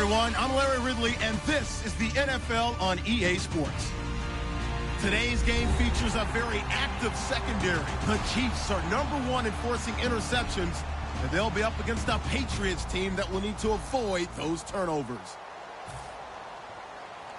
everyone. I'm Larry Ridley, and this is the NFL on EA Sports. Today's game features a very active secondary. The Chiefs are #1 in forcing interceptions, and they'll be up against a Patriots team that will need to avoid those turnovers.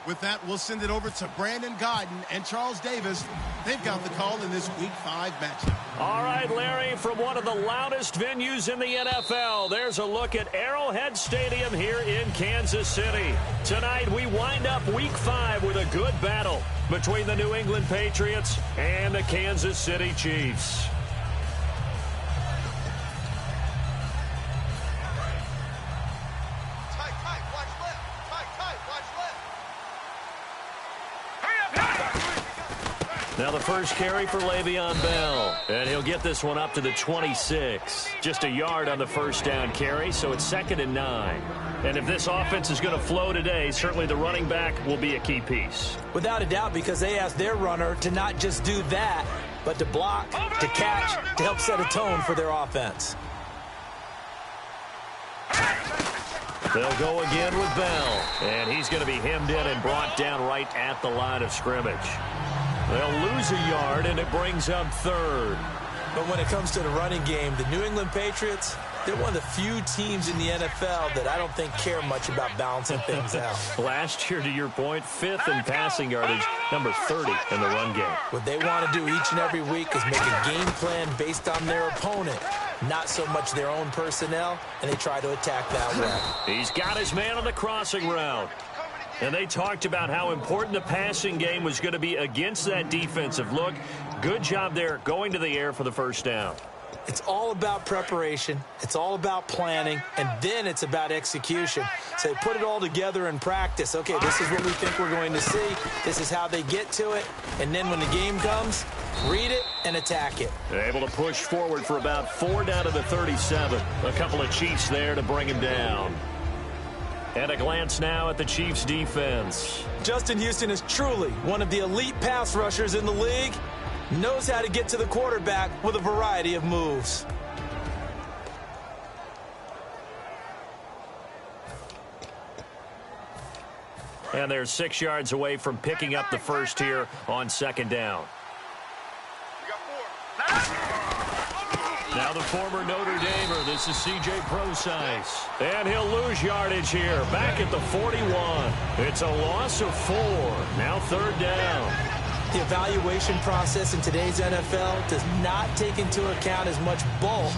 With that, we'll send it over to Brandon Gaudin and Charles Davis. They've got the call in this Week 5 matchup. All right, Larry, from one of the loudest venues in the NFL, there's a look at Arrowhead Stadium here in Kansas City. Tonight, we wind up Week 5 with a good battle between the New England Patriots and the Kansas City Chiefs. Now the first carry for Le'Veon Bell, and he'll get this one up to the 26. Just a yard on the first down carry, so it's 2nd and 9. And if this offense is going to flow today, certainly the running back will be a key piece. Without a doubt, because they asked their runner to not just do that, but to block, to catch, to help set a tone for their offense. They'll go again with Bell, and he's going to be hemmed in and brought down right at the line of scrimmage. They'll lose a yard, and it brings up 3rd. But when it comes to the running game, the New England Patriots, they're one of the few teams in the NFL that I don't think care much about balancing things out. Last year, to your point, 5th in passing yardage, number 30 in the run game. What they want to do each and every week is make a game plan based on their opponent, not so much their own personnel, and they try to attack that way. He's got his man on the crossing route. And they talked about how important the passing game was going to be against that defensive look. Good job there going to the air for the first down. It's all about preparation. It's all about planning. And then it's about execution. So they put it all together in practice. Okay, this is what we think we're going to see. This is how they get to it. And then when the game comes, read it and attack it. They're able to push forward for about 4 down to the 37. A couple of Chiefs there to bring him down. And a glance now at the Chiefs' defense. Justin Houston is truly one of the elite pass rushers in the league. Knows how to get to the quarterback with a variety of moves. And they're 6 yards away from picking up the first here on 2nd down. Now the former Notre Damer, this is C.J. Prosise. And he'll lose yardage here, back at the 41. It's a loss of 4. Now 3rd down. The evaluation process in today's NFL does not take into account as much bulk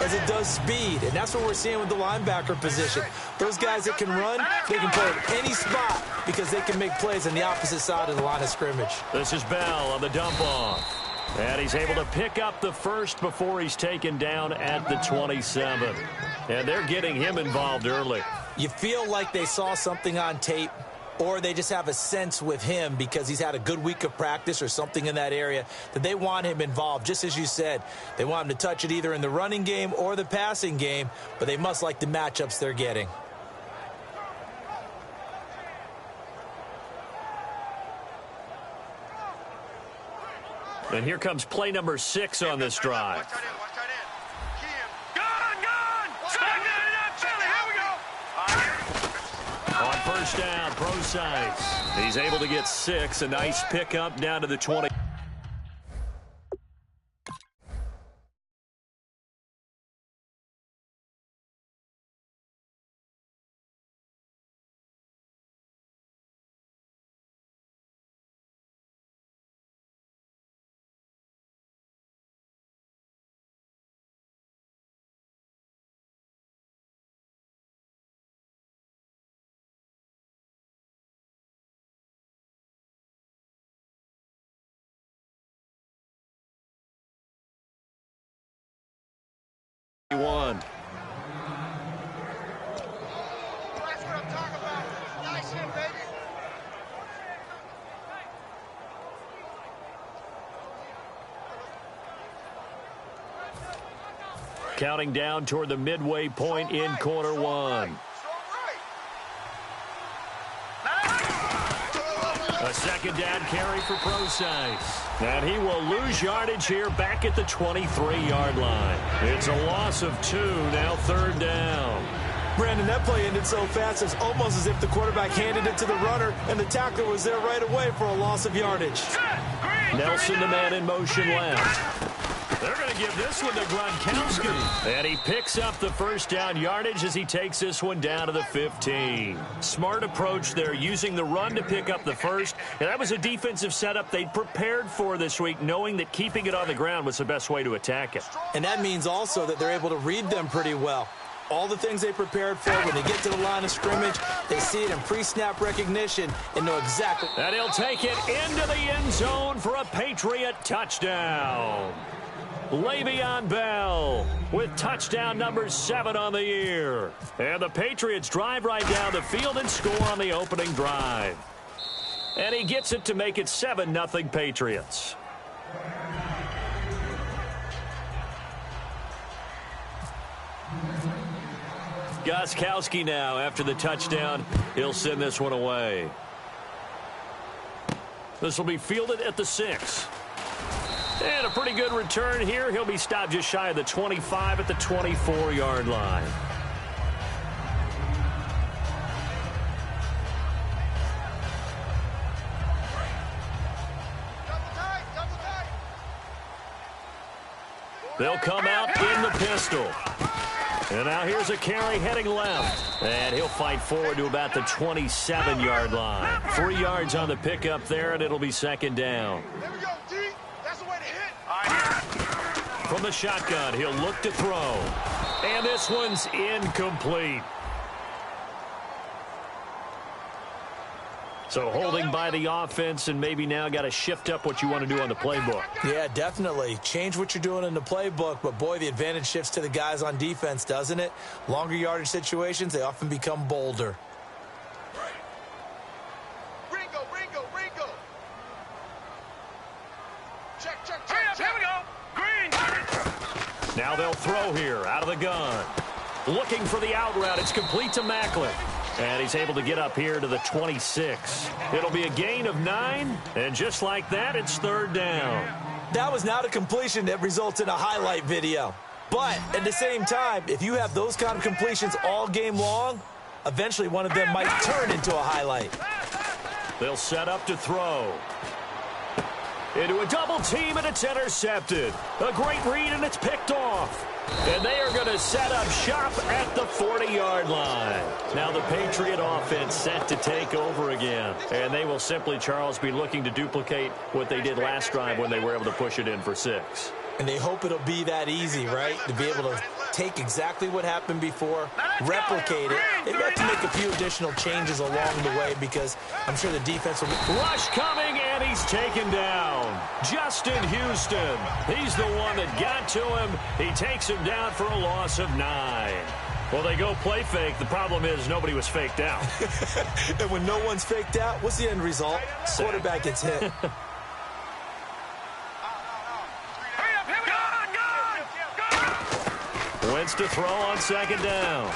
as it does speed. And that's what we're seeing with the linebacker position. Those guys that can run, they can play at any spot because they can make plays on the opposite side of the line of scrimmage. This is Bell on the dump off. And he's able to pick up the first before he's taken down at the 27. And they're getting him involved early. You feel like they saw something on tape, or they just have a sense with him because he's had a good week of practice or something in that area that they want him involved. Just as you said, they want him to touch it either in the running game or the passing game, but they must like the matchups they're getting. And here comes play number 6 on this drive. On first down, Prosise. He's able to get 6. A nice pickup down to the 20. One. Counting down toward the midway point in quarter 1. A 2nd down carry for Prosise. And he will lose yardage here back at the 23-yard line. It's a loss of 2, now 3rd down. Brandon, that play ended so fast, it's almost as if the quarterback handed it to the runner, and the tackler was there right away for a loss of yardage. Nelson, the man in motion left. They're going to give this one to Gronkowski. And he picks up the first down yardage as he takes this one down to the 15. Smart approach there, using the run to pick up the first. And that was a defensive setup they'd prepared for this week, knowing that keeping it on the ground was the best way to attack it. And that means also that they're able to read them pretty well. All the things they prepared for, when they get to the line of scrimmage, they see it in pre-snap recognition and know exactly. And he'll take it into the end zone for a Patriot touchdown. Le'Veon Bell with touchdown number 7 on the year. And the Patriots drive right down the field and score on the opening drive. And he gets it to make it 7-0 Patriots. Gostkowski now after the touchdown. He'll send this one away. This will be fielded at the 6. And a pretty good return here. He'll be stopped just shy of the 25 at the 24-yard line. They'll come out in the pistol. And now here's a carry heading left. And he'll fight forward to about the 27-yard line. 3 yards on the pickup there, and it'll be second down. There we go, D. That's the way to hit. From the shotgun, he'll look to throw. And this one's incomplete. So holding by the offense, and maybe now got to shift up what you want to do on the playbook. Yeah, definitely. Change what you're doing in the playbook, but boy, the advantage shifts to the guys on defense, doesn't it? Longer yardage situations, they often become bolder. Ringo. Check. Here we go. Green. Now they'll throw here out of the gun. Looking for the out route. It's complete to Macklin. And he's able to get up here to the 26. It'll be a gain of 9. And just like that, it's third down. That was not a completion that results in a highlight video. But at the same time, if you have those kind of completions all game long, eventually one of them might turn into a highlight. They'll set up to throw. Into a double team, and it's intercepted. A great read, and it's picked off. And they are going to set up shop at the 40-yard line. Now the Patriot offense set to take over again. And they will simply, Charles, be looking to duplicate what they did last drive when they were able to push it in for 6. And they hope it'll be that easy, right? To be able to take exactly what happened before, replicate it. They've got to make a few additional changes along the way because I'm sure the defense will be... Rush coming, and he's taken down. Justin Houston. He's the one that got to him. He takes him down for a loss of 9. Well, they go play fake. The problem is nobody was faked out. And when no one's faked out, what's the end result? Quarterback gets hit. Wentz to throw on second down.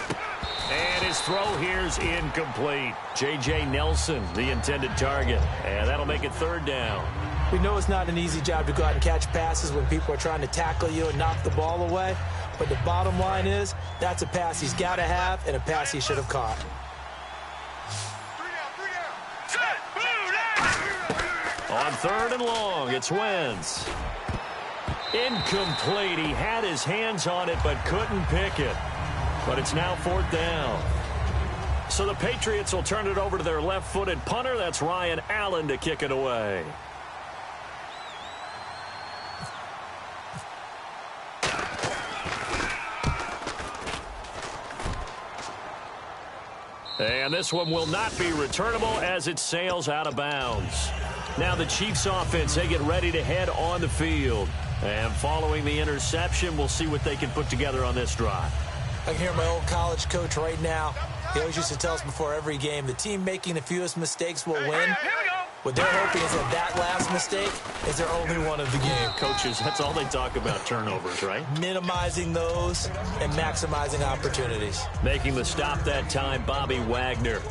And his throw here's incomplete. J.J. Nelson, the intended target. And that'll make it third down. We know it's not an easy job to go out and catch passes when people are trying to tackle you and knock the ball away. But the bottom line is, that's a pass he's got to have and a pass he should have caught. 3 down. On third and long, it's Wentz. Incomplete. He had his hands on it but couldn't pick it. But it's now fourth down. So the Patriots will turn it over to their left-footed punter. That's Ryan Allen to kick it away. And this one will not be returnable as it sails out of bounds. Now the Chiefs offense, they get ready to head on the field. And following the interception, we'll see what they can put together on this drive. I can hear my old college coach right now. He always used to tell us before every game, the team making the fewest mistakes will win. What they're hoping is that last mistake is their only one of the game. Coaches, that's all they talk about, turnovers, right? Minimizing those and maximizing opportunities. Making the stop that time, Bobby Wagner.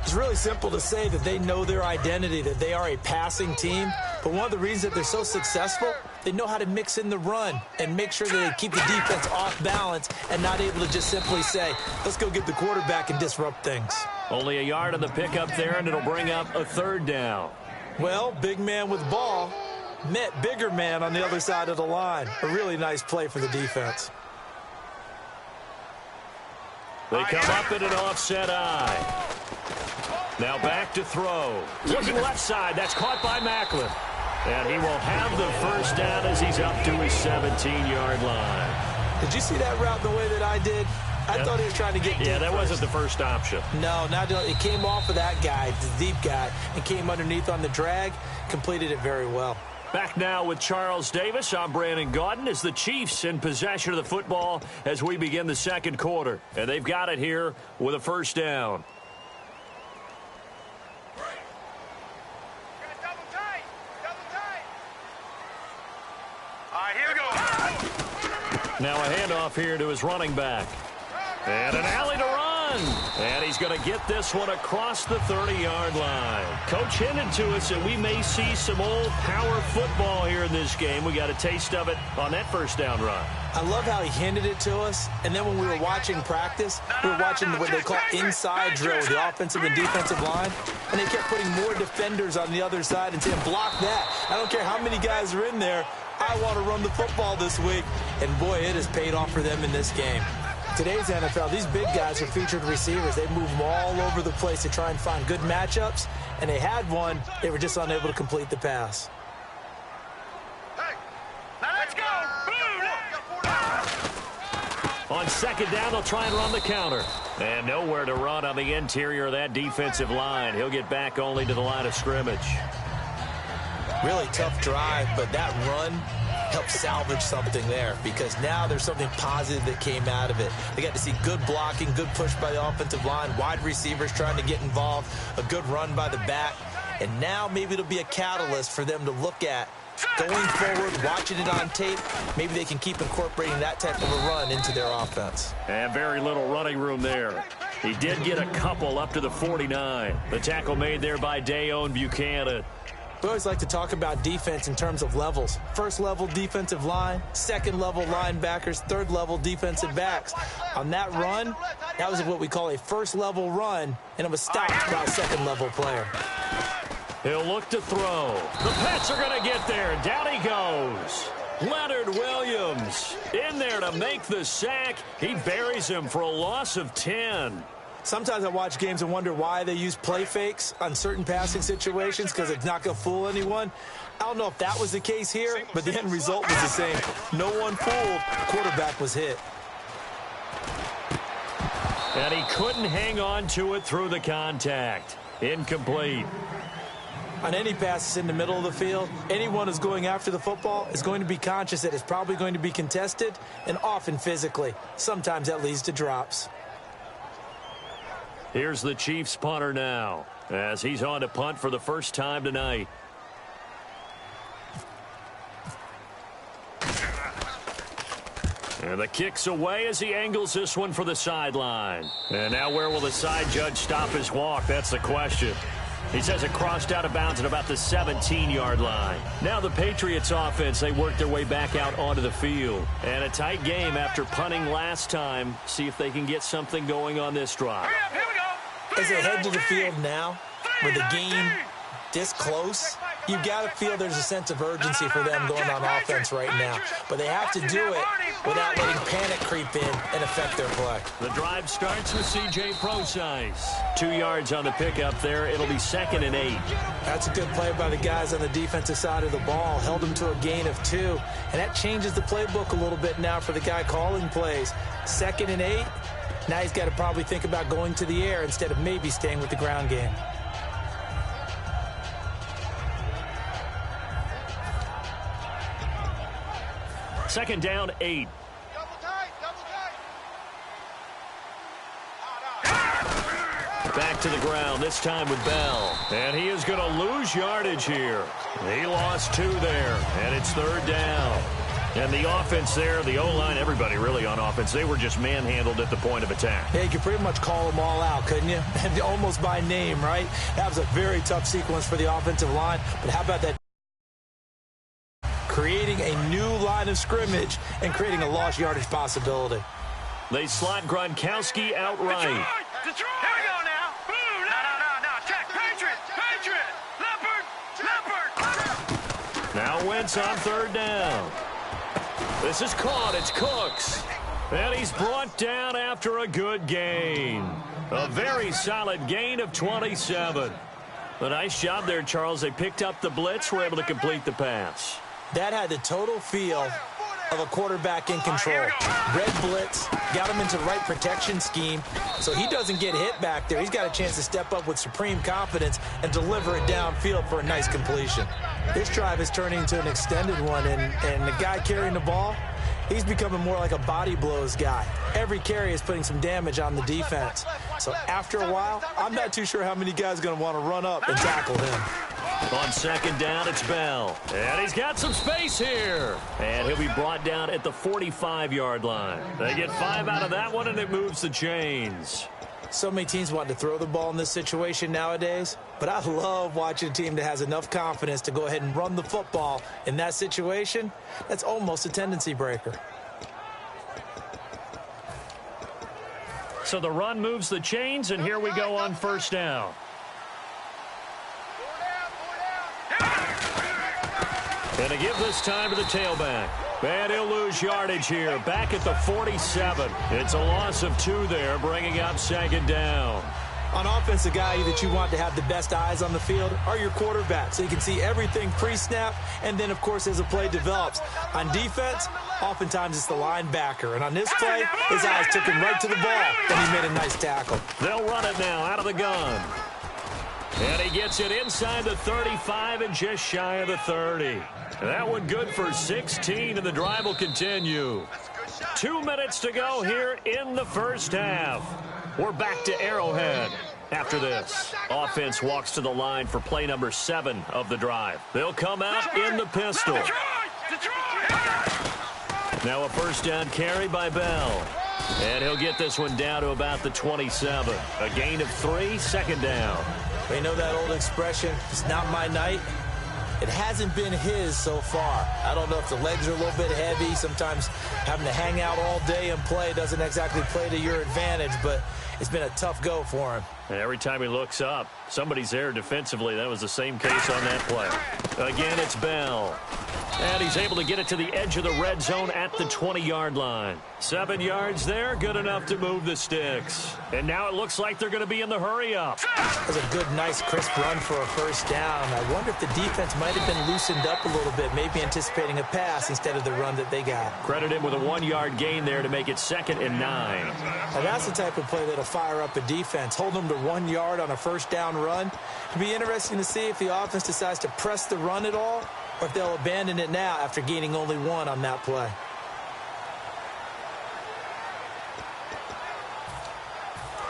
It's really simple to say that they know their identity, that they are a passing team. But one of the reasons that they're so successful, they know how to mix in the run and make sure that they keep the defense off balance and not able to just simply say, let's go get the quarterback and disrupt things. Only a yard on the pickup there, and it'll bring up a third down. Well, big man with ball met bigger man on the other side of the line. A really nice play for the defense. They come up in an offset eye. Now back to throw. Looking left side. That's caught by Macklin. And he will have the first down as he's up to his 17-yard line. Did you see that route the way that I did? I thought he was trying to get deep. Yeah, that wasn't the first option. No, it came off of that guy, the deep guy, and came underneath on the drag. Completed it very well. Back now with Charles Davis. I'm Brandon Gaudin as the Chiefs in possession of the football as we begin the second quarter. And they've got it here with a first down. Here we go. Now a handoff here to his running back. And an alley to run. And he's going to get this one across the 30-yard line. Coach hinted to us that we may see some old power football here in this game. We got a taste of it on that first down run. I love how he hinted it to us. And then when we were watching practice, we were watching what they call inside drill with the offensive and defensive line. And they kept putting more defenders on the other side and saying, block that. I don't care how many guys are in there. I want to run the football this week. And, boy, it has paid off for them in this game. Today's NFL, these big guys are featured receivers. They move them all over the place to try and find good matchups. And they had one. They were just unable to complete the pass. Let's go. On second down, they'll try and run the counter. And nowhere to run on the interior of that defensive line. He'll get back only to the line of scrimmage. Really tough drive, but that run helped salvage something there because now there's something positive that came out of it. They got to see good blocking, good push by the offensive line, wide receivers trying to get involved, a good run by the back, and now maybe it'll be a catalyst for them to look at going forward, watching it on tape. Maybe they can keep incorporating that type of a run into their offense. And very little running room there. He did get a couple up to the 49. The tackle made there by Dayon Buchanan. We always like to talk about defense in terms of levels. First level defensive line, second level linebackers, third level defensive backs. On that run, that was what we call a first level run, and it was stopped by a second level player. He'll look to throw. The Pats are going to get there. Down he goes. Leonard Williams in there to make the sack. He buries him for a loss of 10. Sometimes I watch games and wonder why they use play fakes on certain passing situations because it's not going to fool anyone. I don't know if that was the case here, but the end result was the same. No one fooled. The quarterback was hit. And he couldn't hang on to it through the contact. Incomplete. On any passes in the middle of the field, anyone who's going after the football is going to be conscious that it's probably going to be contested and often physically. Sometimes that leads to drops. Here's the Chiefs punter now as he's on to punt for the first time tonight. And the kick's away as he angles this one for the sideline. And now where will the side judge stop his walk? That's the question. He says it crossed out of bounds at about the 17-yard line. Now the Patriots offense, they work their way back out onto the field. And a tight game after punting last time. See if they can get something going on this drive. Here we go. As they head to the field now, with the game this close, you've got to feel there's a sense of urgency for them going on offense right now. But they have to do it without letting panic creep in and affect their play. The drive starts with C.J. Prosise. 2 yards on the pickup there. It'll be 2nd and 8. That's a good play by the guys on the defensive side of the ball. Held them to a gain of 2. And that changes the playbook a little bit now for the guy calling plays. 2nd and 8. Now he's got to probably think about going to the air instead of maybe staying with the ground game. Second down, 8. Double tight, double tight. Back to the ground, this time with Bell. And he is going to lose yardage here. He lost 2 there, and it's 3rd down. And the offense there, the O-line, everybody really on offense, they were just manhandled at the point of attack. Yeah, you could pretty much call them all out, couldn't you? And almost by name, right? That was a very tough sequence for the offensive line. But how about that? Creating a new line of scrimmage and creating a lost yardage possibility. They slot Gronkowski out right. Detroit! Here we go now. Boom! No. Check. Patriot! Leopard! Now Wentz on third down. This is caught. It's Cooks. And he's brought down after a good gain. A very solid gain of 27. A nice job there, Charles. They picked up the blitz, were able to complete the pass. That had the total feel of a quarterback in control. Red blitz, got him into the right protection scheme, so he doesn't get hit back there. He's got a chance to step up with supreme confidence and deliver it downfield for a nice completion. This drive is turning into an extended one, and the guy carrying the ball, he's becoming more like a body blows guy. Every carry is putting some damage on the defense. So after a while, I'm not too sure how many guys are going to want to run up and tackle him. On second down, it's Bell. And he's got some space here. And he'll be brought down at the 45-yard line. They get 5 out of that one, and it moves the chains. So many teams want to throw the ball in this situation nowadays, but I love watching a team that has enough confidence to go ahead and run the football in that situation. That's almost a tendency breaker. So the run moves the chains, and here we go on first down. And to give this time to the tailback. And he'll lose yardage here. Back at the 47. It's a loss of 2 there, bringing up second down. On offense, the guy that you want to have the best eyes on the field are your quarterbacks, so you can see everything pre-snap, and then, of course, as the play develops. On defense, oftentimes it's the linebacker. And on this play, his eyes took him right to the ball, and he made a nice tackle. They'll run it now out of the gun. And he gets it inside the 35 and just shy of the 30. That one good for 16, and the drive will continue. 2 minutes to go here in the first half. We're back to Arrowhead after this. Offense walks to the line for play number 7 of the drive. They'll come out in the pistol. Now a first down carry by Bell. And he'll get this one down to about the 27. A gain of 3, second down. You know that old expression, it's not my night. It hasn't been his so far. I don't know if the legs are a little bit heavy. Sometimes having to hang out all day and play doesn't exactly play to your advantage, but it's been a tough go for him. And every time he looks up, somebody's there defensively. That was the same case on that play. Again, it's Bell. And he's able to get it to the edge of the red zone at the 20-yard line. 7 yards there, good enough to move the sticks. And now it looks like they're going to be in the hurry-up. That was a good, nice, crisp run for a first down. I wonder if the defense might have been loosened up a little bit, maybe anticipating a pass instead of the run that they got. Credit him with a 1-yard gain there to make it 2nd and 9. Now that's the type of play that'll fire up a defense. Hold them to 1 yard on a first down run. It'll be interesting to see if the offense decides to press the run at all, or if they'll abandon it now after gaining only 1 on that play.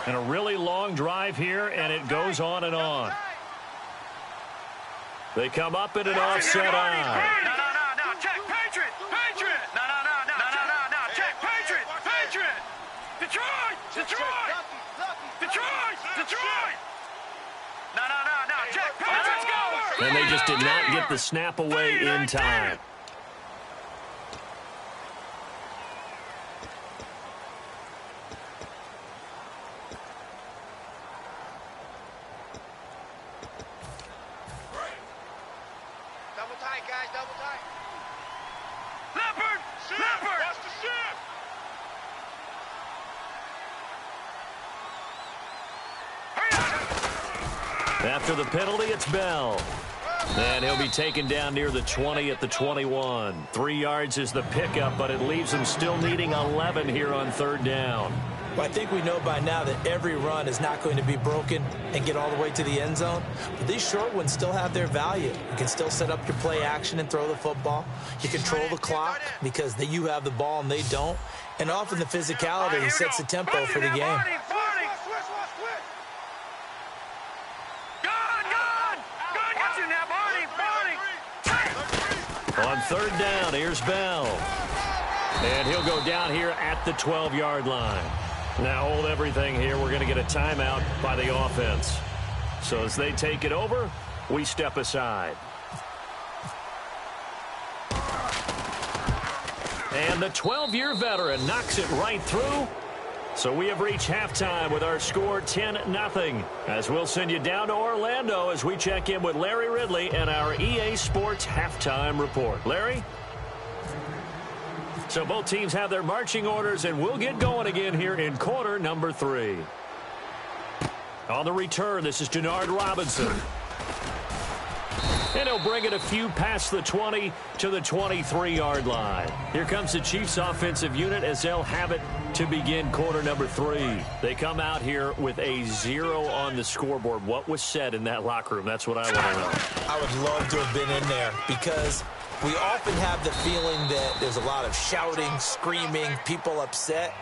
And a really long drive here, and it goes on and on. They come up in an offset eye. No. Check. Patriot. No. Check. Patriot. Detroit. No. Check. Patriot. Let's go. And they just did not get the snap away in time. Double tight, guys, double tight. Leopard. Watch the shift. After the penalty, it's Bell. And he'll be taken down near the 20 at the 21. 3 yards is the pickup, but it leaves him still needing 11 here on third down. Well, I think we know by now that every run is not going to be broken and get all the way to the end zone. But these short ones still have their value. You can still set up your play action and throw the football. You control the clock because you have the ball and they don't. And often the physicality sets the tempo for the game. On third down, here's Bell. And he'll go down here at the 12-yard line. Now hold everything here. We're going to get a timeout by the offense. So as they take it over, we step aside. And the 12-year veteran knocks it right through. So we have reached halftime with our score 10-0. As we'll send you down to Orlando as we check in with Larry Ridley and our EA Sports halftime report. Larry? So both teams have their marching orders, and we'll get going again here in quarter number 3. On the return, this is Denard Robinson. And he'll bring it a few past the 20 to the 23-yard line. Here comes the Chiefs offensive unit as they'll have it to begin quarter number 3. They come out here with a 0 on the scoreboard. What was said in that locker room? That's what I want to know. I would love to have been in there because we often have the feeling that there's a lot of shouting, screaming, people upset.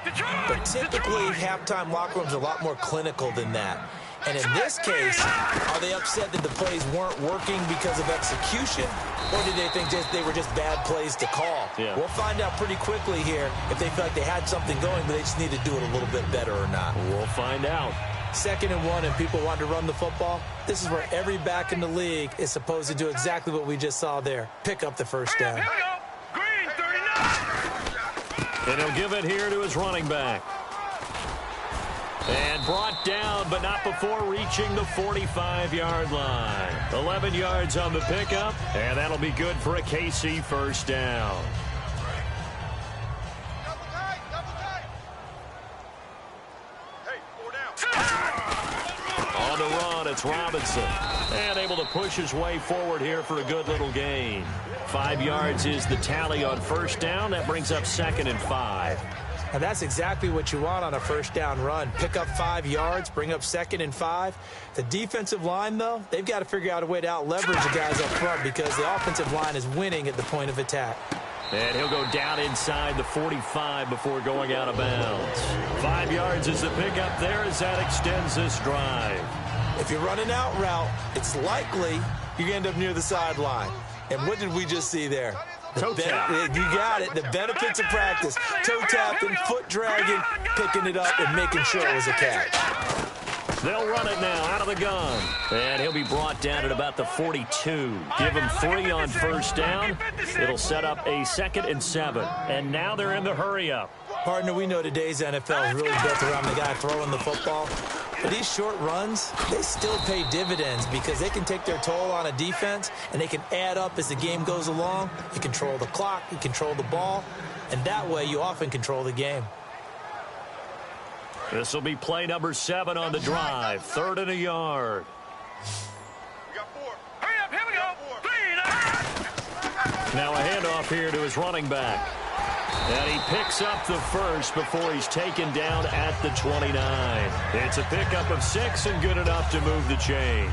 But typically, halftime locker rooms are a lot more clinical than that. And in this case, are they upset that the plays weren't working because of execution? Or did they think they were just bad plays to call? Yeah. We'll find out pretty quickly here if they feel like they had something going, but they just need to do it a little bit better or not. We'll find out. 2nd and 1 and people want to run the football. This is where every back in the league is supposed to do exactly what we just saw there. Pick up the first down. Here we go. Green, 39. And he'll give it here to his running back. And brought down, but not before reaching the 45-yard line. 11 yards on the pickup, and that'll be good for a KC first down. Double tight. Hey, 4 down. On the run, it's Robinson. And able to push his way forward here for a good little gain. 5 yards is the tally on first down. That brings up 2nd and 5. And that's exactly what you want on a first down run. Pick up 5 yards, bring up 2nd and 5. The defensive line, though, they've got to figure out a way to out-leverage the guys up front because the offensive line is winning at the point of attack. And he'll go down inside the 45 before going out of bounds. 5 yards is the pickup there as that extends this drive. If you're running out route, it's likely you're going to end up near the sideline. And what did we just see there? Toe tap. You got it. The benefits of practice. Toe tapping, foot dragging, picking it up, and making sure it was a catch. They'll run it now out of the gun. And he'll be brought down at about the 42. Give him 3 on first down. It'll set up a 2nd and 7. And now they're in the hurry-up. Partner, we know today's NFL is really built around the guy throwing the football. But these short runs, they still pay dividends because they can take their toll on a defense, and they can add up as the game goes along. You control the clock, you control the ball, and that way you often control the game. This will be play number 7 on the drive. 3rd and a yard. We got 4. Hurry up, here we go. 3. Now a handoff here to his running back. And he picks up the first before he's taken down at the 29. It's a pickup of 6 and good enough to move the chains.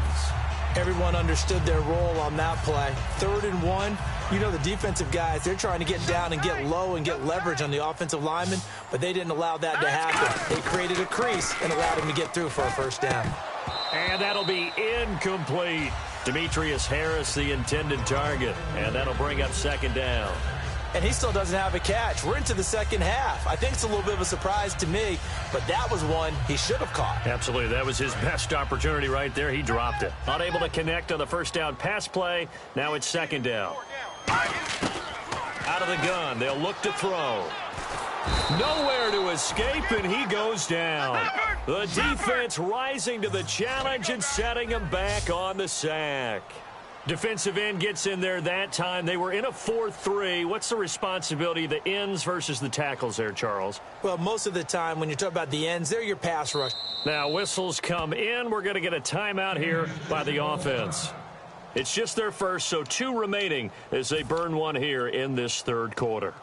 Everyone understood their role on that play. 3rd and 1. You know the defensive guys, they're trying to get down and get low and get leverage on the offensive lineman, but they didn't allow that to happen. They created a crease and allowed him to get through for a first down. And that'll be incomplete. Demetrius Harris, the intended target. And that'll bring up 2nd down. And he still doesn't have a catch. We're into the second half. I think it's a little bit of a surprise to me, but that was one he should have caught. Absolutely. That was his best opportunity right there. He dropped it. Unable to connect on the first down pass play. Now it's 2nd down. Out of the gun. They'll look to throw. Nowhere to escape, and he goes down. The defense rising to the challenge and setting him back on the sack. Defensive end gets in there that time. They were in a 4-3. What's the responsibility of the ends versus the tackles there, Charles? Well, most of the time when you talk about the ends, they're your pass rush. Now whistles come in. We're going to get a timeout here by the offense. It's just their first, so 2 remaining as they burn one here in this 3rd quarter.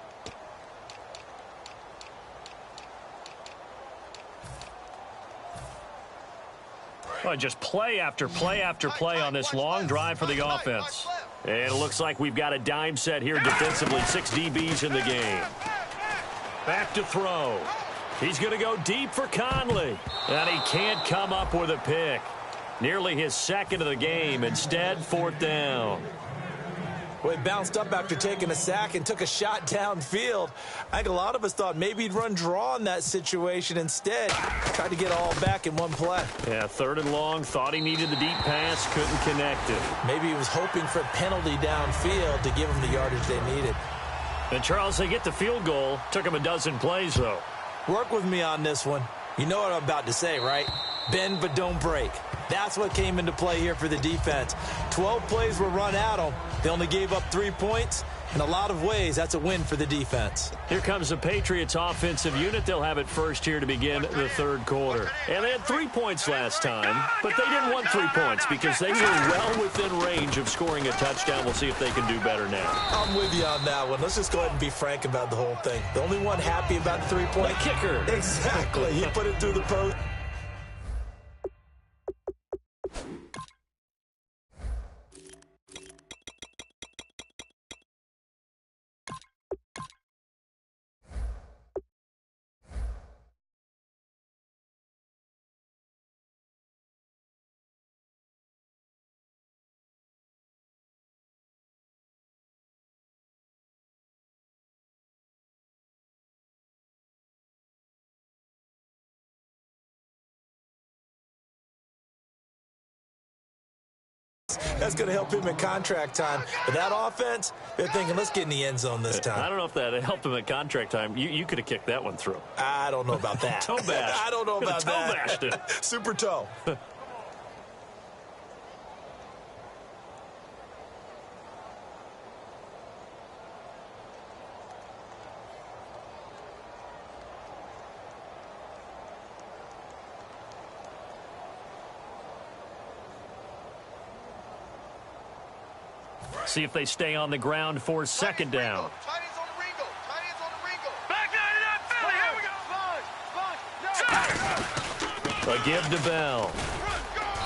Well, just play after play after play on this long drive for the offense. And it looks like we've got a dime set here defensively. 6 DBs in the game. Back to throw. He's going to go deep for Conley. And he can't come up with a pick. Nearly his 2nd of the game. Instead, 4th down. Well, he bounced up after taking a sack and took a shot downfield. I think a lot of us thought maybe he'd run draw in that situation instead. Tried to get all back in one play. Yeah, 3rd and long. Thought he needed the deep pass. Couldn't connect it. Maybe he was hoping for a penalty downfield to give him the yardage they needed. And, Charles, they get the field goal. Took him a dozen plays, though. Work with me on this one. You know what I'm about to say, right? Bend but don't break. That's what came into play here for the defense. 12 plays were run at them. They only gave up 3 points. In a lot of ways, that's a win for the defense. Here comes the Patriots offensive unit. They'll have it first here to begin the 3rd quarter. And they had 3 points last time, but they didn't want 3 points because they were well within range of scoring a touchdown. We'll see if they can do better now. I'm with you on that one. Let's just go ahead and be frank about the whole thing. The only one happy about the 3-point kicker. Exactly. He put it through the post. That's going to help him in contract time. But that offense, they're thinking, let's get in the end zone this time. I don't know if that helped him at contract time. You could have kicked that one through. I don't know about that. Toe bash. I don't know about that. Toe bashed it. Super toe. See if they stay on the ground for 2nd down. Tight ends on the Ringo. Tight ends on the Ringo. Back 99, Philly. Here we go. A give to Bell.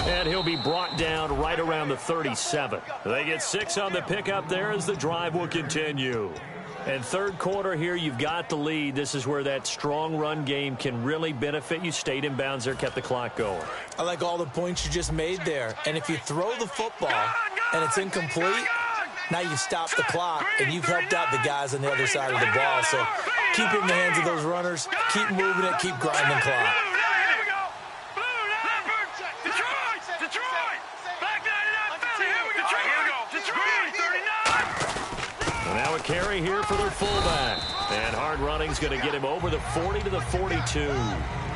And he'll be brought down right around the 37. They get 6 on the pickup there as the drive will continue. And 3rd quarter here, you've got the lead. This is where that strong run game can really benefit you. Stayed in bounds there, kept the clock going. I like all the points you just made there. And if you throw the football and it's incomplete, now you've stopped the clock and you've helped out the guys on the other side of the ball. So keep it in the hands of those runners. Keep moving it. Keep grinding clock. Now a carry here for their fullback. And hard running's going to get him over the 40 to the 42.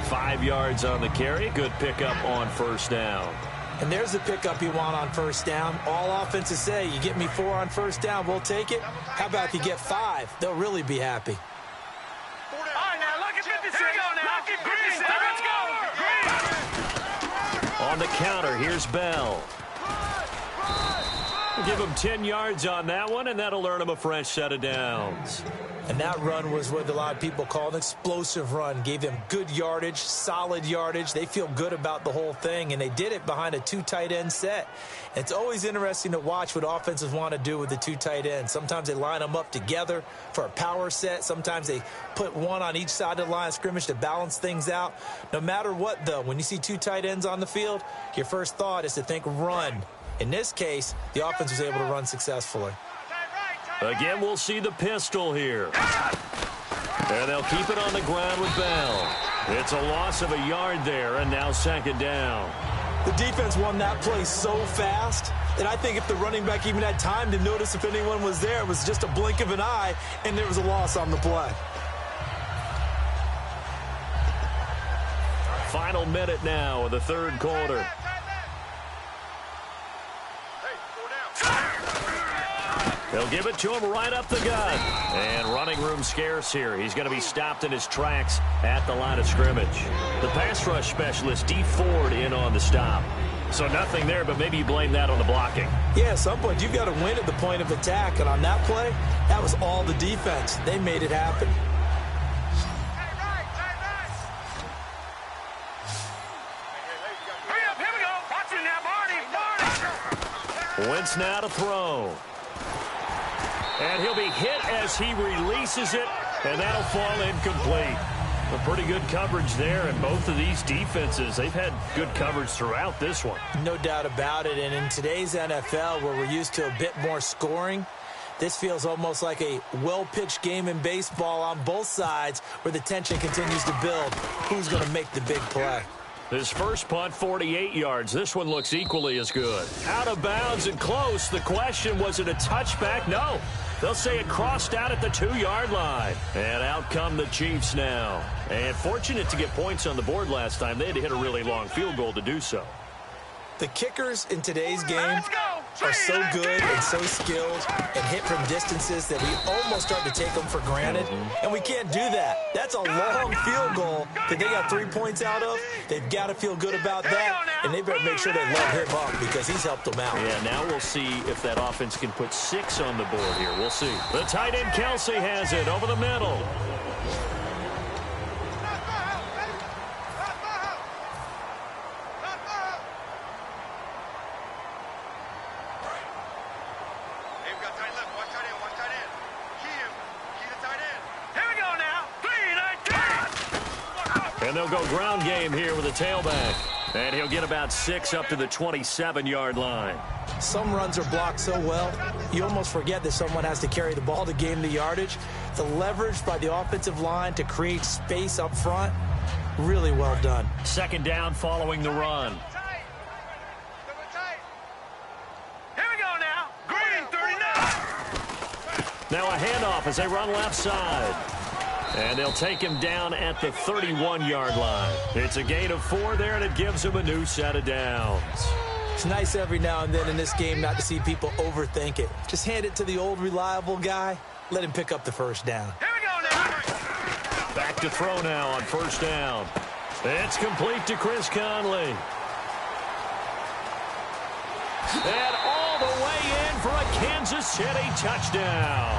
5 yards on the carry. Good pickup on 1st down. And there's the pickup you want on 1st down. All offenses say, you get me 4 on 1st down, we'll take it. How about if you get 5? They'll really be happy. All right, now look at 56. Here we go now. Look at Green. Let's go. Green. On the counter, here's Bell. We'll give him 10 yards on that one, and that'll earn him a fresh set of downs. And that run was what a lot of people call an explosive run. Gave them good yardage, solid yardage. They feel good about the whole thing, and they did it behind a 2 tight end set. It's always interesting to watch what offenses want to do with the 2 tight ends. Sometimes they line them up together for a power set. Sometimes they put one on each side of the line of scrimmage to balance things out. No matter what, though, when you see 2 tight ends on the field, your first thought is to think run. In this case, the offense was able to run successfully. Again, we'll see the pistol here. And they'll keep it on the ground with Bell. It's a loss of a yard there, and now 2nd down. The defense won that play so fast that I think if the running back even had time to notice if anyone was there, it was just a blink of an eye, and there was a loss on the play. Final minute now of the 3rd quarter. They'll give it to him right up the gut. And running room scarce here. He's going to be stopped in his tracks at the line of scrimmage. The pass rush specialist, Dee Ford, in on the stop. So nothing there, but maybe you blame that on the blocking. Yeah, at some point, you've got to win at the point of attack. And on that play, that was all the defense. They made it happen. Hurry up, here we go. Watch it now, Barney. Wentz now to throw. And he'll be hit as he releases it, and that'll fall incomplete. A pretty good coverage there, and both of these defenses, they've had good coverage throughout this one. No doubt about it, and in today's NFL, where we're used to a bit more scoring, This feels almost like a well-pitched game in baseball on both sides where the tension continues to build. Who's going to make the big play? His first punt, 48 yards. This one looks equally as good. Out of bounds and close. The question, was it a touchback? No. They'll say it crossed out at the 2-yard line. And out come the Chiefs now. And fortunate to get points on the board last time. They had to hit a really long field goal to do so. The kickers in today's game are so good and so skilled and hit from distances that we almost start to take them for granted. And we can't do that. That's a long field goal that they got 3 points out of. They've got to feel good about that, and they better make sure they let him up because he's helped them out. Yeah, now we'll see if that offense can put 6 on the board here. We'll see. The tight end Kelsey has it over the middle. And they'll go ground game here with a tailback. And he'll get about 6 up to the 27-yard line. Some runs are blocked so well, you almost forget that someone has to carry the ball to gain the yardage. The leverage by the offensive line to create space up front, really well done. Second down following the run. Here we go now. Green 39. Now a handoff as they run left side. And they'll take him down at the 31-yard line. It's a gain of 4 there, and it gives him a new set of downs. It's nice every now and then in this game not to see people overthink it. Just hand it to the old reliable guy. Let him pick up the first down. Here we go now. Back to throw now on first down. It's complete to Chris Conley. And all the way in for a Kansas City touchdown.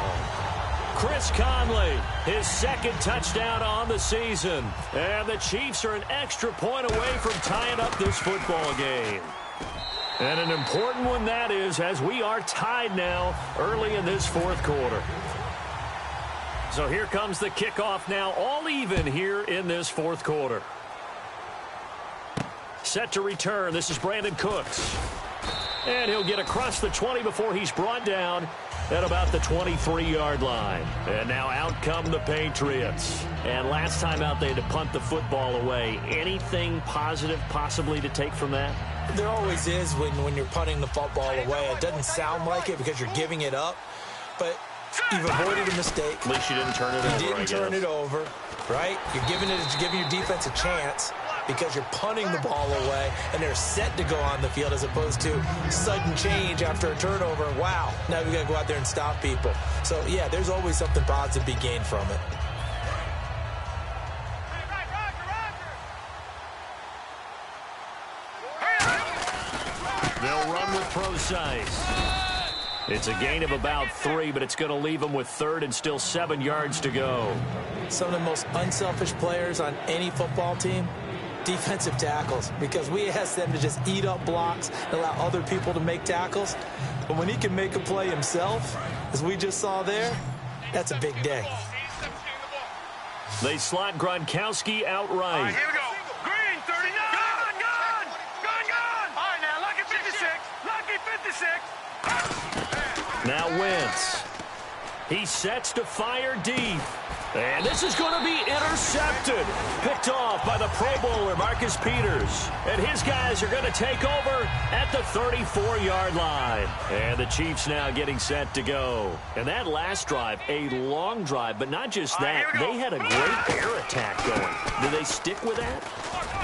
Chris Conley, his second touchdown on the season. And the Chiefs are an extra point away from tying up this football game. And an important one that is, as we are tied now early in this fourth quarter. So here comes the kickoff now, all even here in this fourth quarter. Set to return, this is Brandon Cooks. And he'll get across the 20 before he's brought down at about the 23-yard line. And now out come the Patriots. And last time out, they had to punt the football away. Anything positive possibly to take from that? There always is when you're punting the football away. It doesn't sound like it because you're giving it up, but you've avoided a mistake. At least you didn't turn it over, You didn't turn it over, right? You're giving your defense a chance because you're punting the ball away, and they're set to go on the field as opposed to sudden change after a turnover. Wow, now we got to go out there and stop people. So, yeah, there's always something positive to be gained from it. They'll run with Procise. It's a gain of about 3, but it's going to leave them with third and still 7 yards to go. Some of the most unselfish players on any football team, defensive tackles, because we ask them to just eat up blocks and allow other people to make tackles. But when he can make a play himself, as we just saw there, that's a big day. They slot Gronkowski outright. All right, here we go. Green 39. Gone. All right, now, lucky 56. Lucky 56. Now Wentz. He sets to fire deep. And this is going to be intercepted. Picked off by the Pro Bowler, Marcus Peters. And his guys are going to take over at the 34-yard line. And the Chiefs now getting set to go. And that last drive, a long drive, but not just that. They had a great air attack going. Do they stick with that?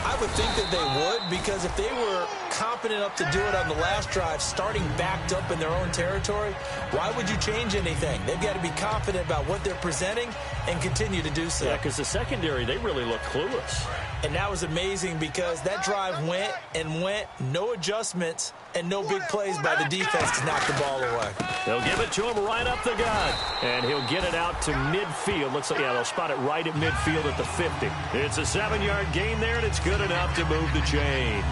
I would think that they would, because if they were competent enough to do it on the last drive, starting backed up in their own territory, why would you change anything? They've got to be confident about what they're presenting and continue to do so. Yeah, because the secondary, they really look clueless. And that was amazing because that drive went, no adjustments, and no big plays by the defense to knock the ball away. They'll give it to him right up the gut. And he'll get it out to midfield. Looks like, yeah, they'll spot it right at midfield at the 50. It's a 7-yard gain there, and it's good enough to move the chains.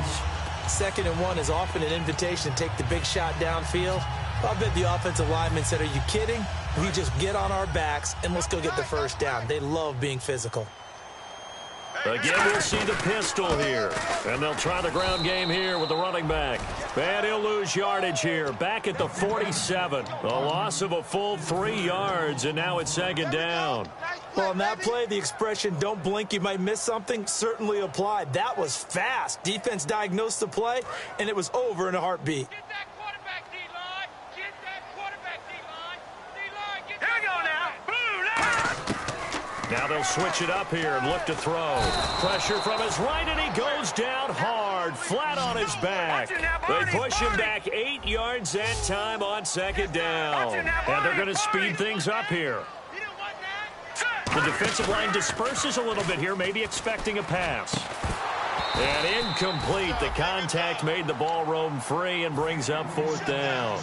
2nd and 1 is often an invitation to take the big shot downfield. I bet the offensive lineman said, are you kidding? We just get on our backs, and let's go get the first down. They love being physical. Again, we'll see the pistol here. And they'll try the ground game here with the running back. And he'll lose yardage here, back at the 47. A loss of a full 3 yards, and now it's second down. Well, on that play, the expression, don't blink, you might miss something, certainly applied. That was fast. Defense diagnosed the play, and it was over in a heartbeat. Get that quarterback, D-line. Get that quarterback, D-line. D-line, get that. Here we go now. Boom, now. Now they'll switch it up here and look to throw. Pressure from his right, and he goes down hard, flat on his back. They push him back 8 yards that time on second down. And they're going to speed things up here. The defensive line disperses a little bit here, maybe expecting a pass. And incomplete. The contact made the ball roam free and brings up fourth down.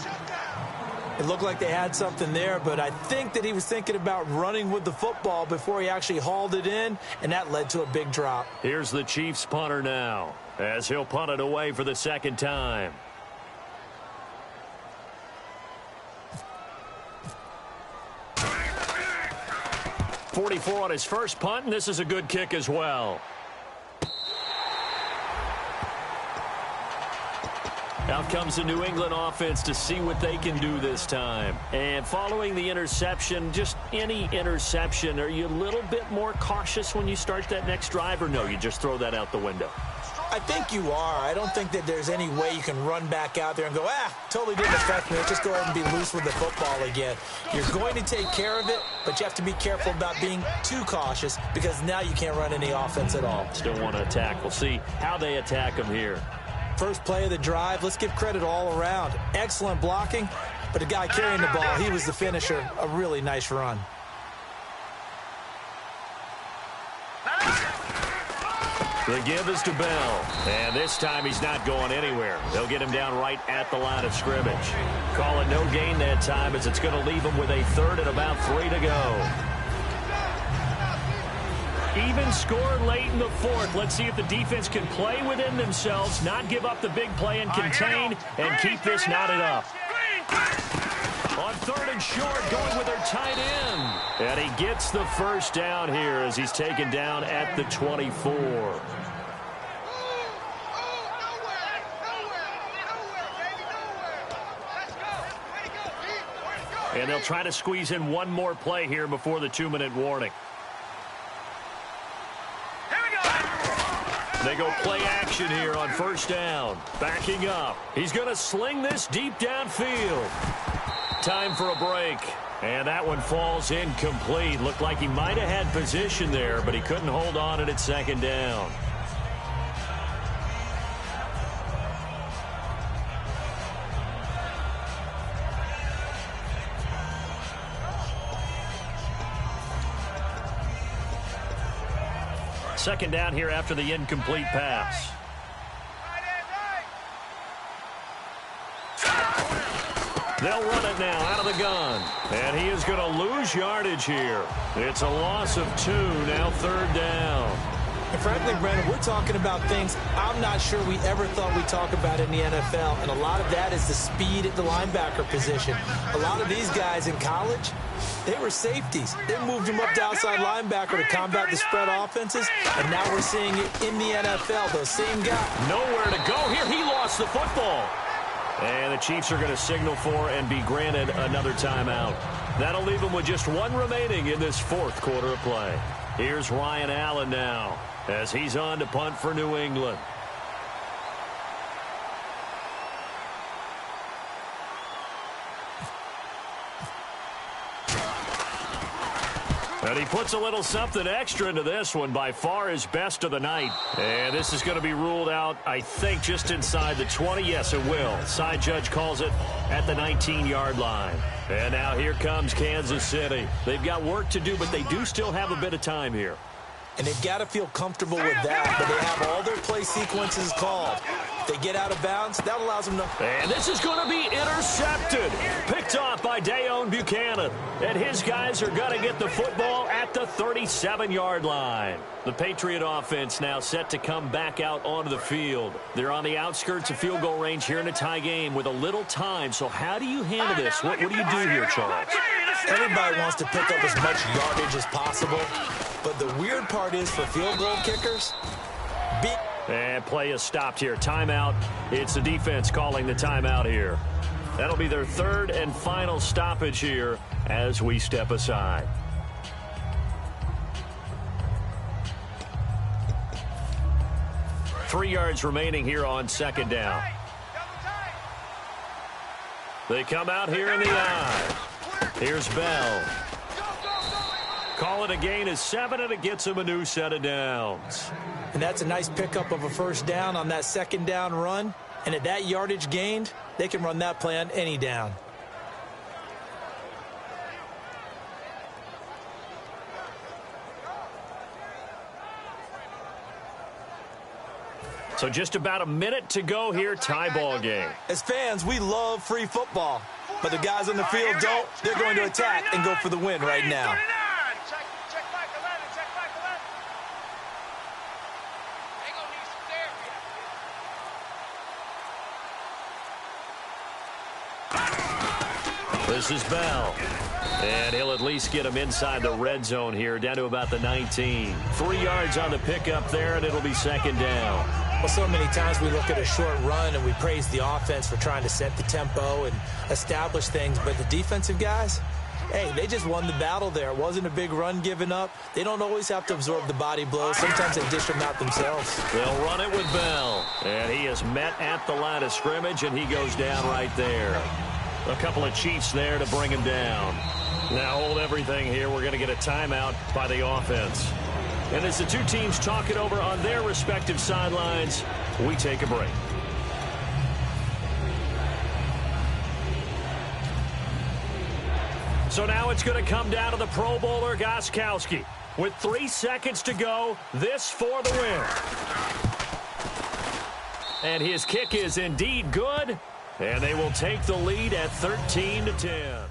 It looked like they had something there, but I think that he was thinking about running with the football before he actually hauled it in, and that led to a big drop. Here's the Chiefs punter now, as he'll punt it away for the second time. .44 on his first punt, and this is a good kick as well. Out comes the New England offense to see what they can do this time. And following the interception, just any interception, are you a little bit more cautious when you start that next drive, or no, you just throw that out the window? I think you are. I don't think that there's any way you can run back out there and go, totally didn't affect me. Let's just go ahead and be loose with the football again. You're going to take care of it, but you have to be careful about being too cautious because now you can't run any offense at all. Still want to attack. We'll see how they attack him here. First play of the drive, let's give credit all around. Excellent blocking, but the guy carrying the ball, he was the finisher. A really nice run. The give is to Bell, and this time he's not going anywhere. They'll get him down right at the line of scrimmage. Call it no gain that time, as it's going to leave him with a third and about 3 to go. Even score late in the fourth. Let's see if the defense can play within themselves, not give up the big play and contain, and keep this knotted up. On third and short, going with their tight end. And he gets the first down here as he's taken down at the 24. And they'll try to squeeze in one more play here before the 2-minute warning. They go play action here on first down. Backing up. He's going to sling this deep downfield. Time for a break. And that one falls incomplete. Looked like he might have had position there, but he couldn't hold on at second down. Second down here after the incomplete pass. They'll run it now out of the gun. And he is going to lose yardage here. It's a loss of 2, now third down. And frankly, Brandon, we're talking about things I'm not sure we ever thought we'd talk about in the NFL. And a lot of that is the speed at the linebacker position. A lot of these guys in college, they were safeties. They moved them up to outside linebacker to combat the spread offenses. And now we're seeing it in the NFL. Those same guys. Nowhere to go here. He lost the football. And the Chiefs are going to signal for and be granted another timeout. That'll leave them with just 1 remaining in this fourth quarter of play. Here's Ryan Allen now as he's on to punt for New England. And he puts a little something extra into this one, by far his best of the night. And this is going to be ruled out, I think, just inside the 20. Yes, it will. Side judge calls it at the 19-yard line. And now here comes Kansas City. They've got work to do, but they do still have a bit of time here. And they've got to feel comfortable with that, but they have all their play sequences called. If they get out of bounds, that allows them to... And this is going to be intercepted. Picked off by Dayon Buchanan. And his guys are going to get the football at the 37-yard line. The Patriot offense now set to come back out onto the field. They're on the outskirts of field goal range here in a tie game with a little time. So how do you handle this? What do you do here, Charles? Everybody wants to pick up as much yardage as possible. But the weird part is, for field goal kickers, And play is stopped here. Timeout. It's the defense calling the timeout here. That'll be their third and final stoppage here as we step aside. Three yards remaining here on second down. They come out here in the eye. Here's Bell. Call it a gain of 7, and it gets him a new set of downs. And that's a nice pickup of a first down on that second down run. And at that yardage gained, they can run that play on any down. So just about a minute to go here, tie ball game. As fans, we love free football. But the guys on the field don't. They're going to attack and go for the win right now. Check back 11, check back 11. They gonna need some therapy. This is Bell. And he'll at least get him inside the red zone here, down to about the 19. 3 yards on the pickup there, and it'll be second down. Well, so many times we look at a short run and we praise the offense for trying to set the tempo and establish things. But the defensive guys, hey, they just won the battle there. It wasn't a big run given up. They don't always have to absorb the body blows. Sometimes they dish them out themselves. They'll run it with Bell. And he is met at the line of scrimmage, and he goes down right there. A couple of Chiefs there to bring him down. Now hold everything here. We're going to get a timeout by the offense. And as the two teams talk it over on their respective sidelines, we take a break. So now it's going to come down to the Pro Bowler Gostkowski. With 3 seconds to go, this for the win. And his kick is indeed good. And they will take the lead at 13-10.